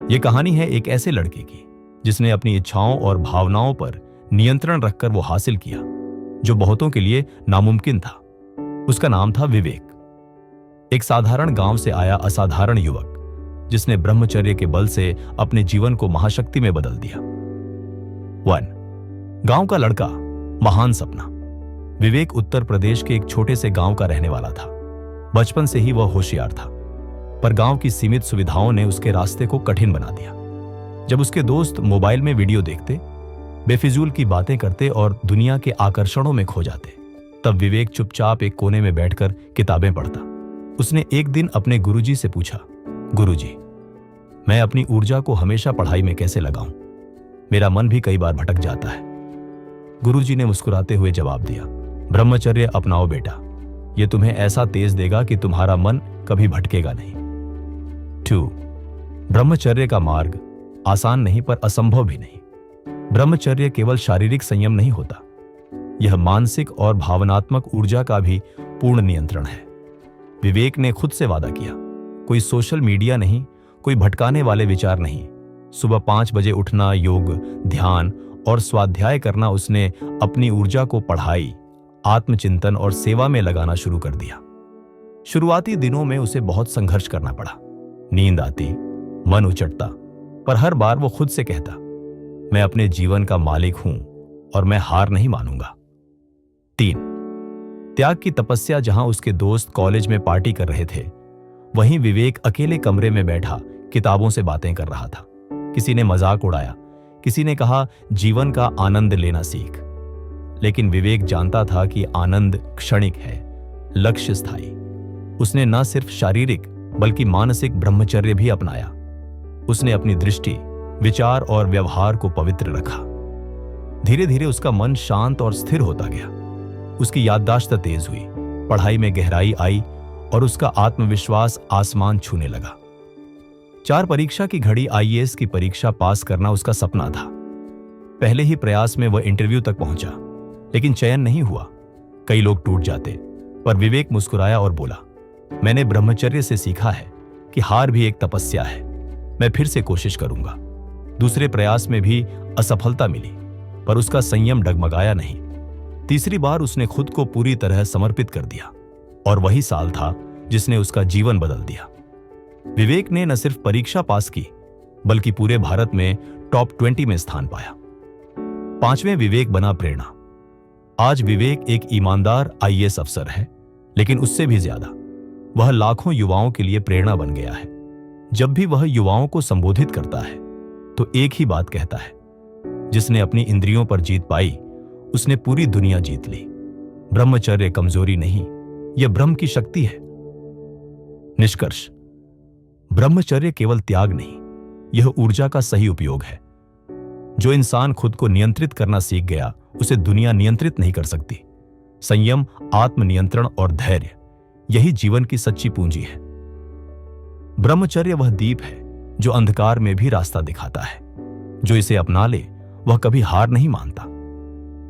ये कहानी है एक ऐसे लड़के की जिसने अपनी इच्छाओं और भावनाओं पर नियंत्रण रखकर वो हासिल किया जो बहुतों के लिए नामुमकिन था। उसका नाम था विवेक। एक साधारण गांव से आया असाधारण युवक जिसने ब्रह्मचर्य के बल से अपने जीवन को महाशक्ति में बदल दिया। 1. गांव का लड़का, महान सपना। विवेक उत्तर प्रदेश के एक छोटे से गांव का रहने वाला था। बचपन से ही वह होशियार था, पर गांव की सीमित सुविधाओं ने उसके रास्ते को कठिन बना दिया। जब उसके दोस्त मोबाइल में वीडियो देखते, बेफिजूल की बातें करते और दुनिया के आकर्षणों में खो जाते, तब विवेक चुपचाप एक कोने में बैठकर किताबें पढ़ता। उसने एक दिन अपने गुरुजी से पूछा, गुरुजी, मैं अपनी ऊर्जा को हमेशा पढ़ाई में कैसे लगाऊं? मेरा मन भी कई बार भटक जाता है। गुरुजी ने मुस्कुराते हुए जवाब दिया, ब्रह्मचर्य अपनाओ बेटा, यह तुम्हें ऐसा तेज देगा कि तुम्हारा मन कभी भटकेगा नहीं। 2. ब्रह्मचर्य का मार्ग आसान नहीं पर असंभव भी नहीं। ब्रह्मचर्य केवल शारीरिक संयम नहीं होता, यह मानसिक और भावनात्मक ऊर्जा का भी पूर्ण नियंत्रण है। विवेक ने खुद से वादा किया, कोई सोशल मीडिया नहीं, कोई भटकाने वाले विचार नहीं। सुबह 5 बजे उठना, योग, ध्यान और स्वाध्याय करना। उसने अपनी ऊर्जा को पढ़ाई, आत्मचिंतन और सेवा में लगाना शुरू कर दिया। शुरुआती दिनों में उसे बहुत संघर्ष करना पड़ा। नींद आती, मन उचटता, पर हर बार वो खुद से कहता, मैं अपने जीवन का मालिक हूं और मैं हार नहीं मानूंगा। 3. त्याग की तपस्या। जहां उसके दोस्त कॉलेज में पार्टी कर रहे थे, वहीं विवेक अकेले कमरे में बैठा किताबों से बातें कर रहा था। किसी ने मजाक उड़ाया, किसी ने कहा जीवन का आनंद लेना सीख। लेकिन विवेक जानता था कि आनंद क्षणिक है, लक्ष्य स्थायी। उसने न सिर्फ शारीरिक बल्कि मानसिक ब्रह्मचर्य भी अपनाया। उसने अपनी दृष्टि, विचार और व्यवहार को पवित्र रखा। धीरे धीरे उसका मन शांत और स्थिर होता गया। उसकी याददाश्त तेज हुई, पढ़ाई में गहराई आई और उसका आत्मविश्वास आसमान छूने लगा। 4 परीक्षा की घड़ी, IAS की परीक्षा पास करना उसका सपना था। पहले ही प्रयास में वह इंटरव्यू तक पहुंचा, लेकिन चयन नहीं हुआ। कई लोग टूट जाते, पर विवेक मुस्कुराया और बोला, मैंने ब्रह्मचर्य से सीखा है कि हार भी एक तपस्या है। मैं फिर से कोशिश करूंगा। दूसरे प्रयास में भी असफलता मिली, पर उसका संयम डगमगाया नहीं। तीसरी बार उसने खुद को पूरी तरह समर्पित कर दिया, और वही साल था जिसने उसका जीवन बदल दिया। विवेक ने न सिर्फ परीक्षा पास की, बल्कि पूरे भारत में टॉप 20 में स्थान पाया। 5वें, विवेक बना प्रेरणा। आज विवेक एक ईमानदार IAS अफसर है, लेकिन उससे भी ज्यादा वह लाखों युवाओं के लिए प्रेरणा बन गया है। जब भी वह युवाओं को संबोधित करता है, तो एक ही बात कहता है, जिसने अपनी इंद्रियों पर जीत पाई, उसने पूरी दुनिया जीत ली। ब्रह्मचर्य कमजोरी नहीं, यह ब्रह्म की शक्ति है। निष्कर्ष, ब्रह्मचर्य केवल त्याग नहीं, यह ऊर्जा का सही उपयोग है। जो इंसान खुद को नियंत्रित करना सीख गया, उसे दुनिया नियंत्रित नहीं कर सकती। संयम, आत्मनियंत्रण और धैर्य, यही जीवन की सच्ची पूंजी है। ब्रह्मचर्य वह दीप है जो अंधकार में भी रास्ता दिखाता है। जो इसे अपना ले, वह कभी हार नहीं मानता।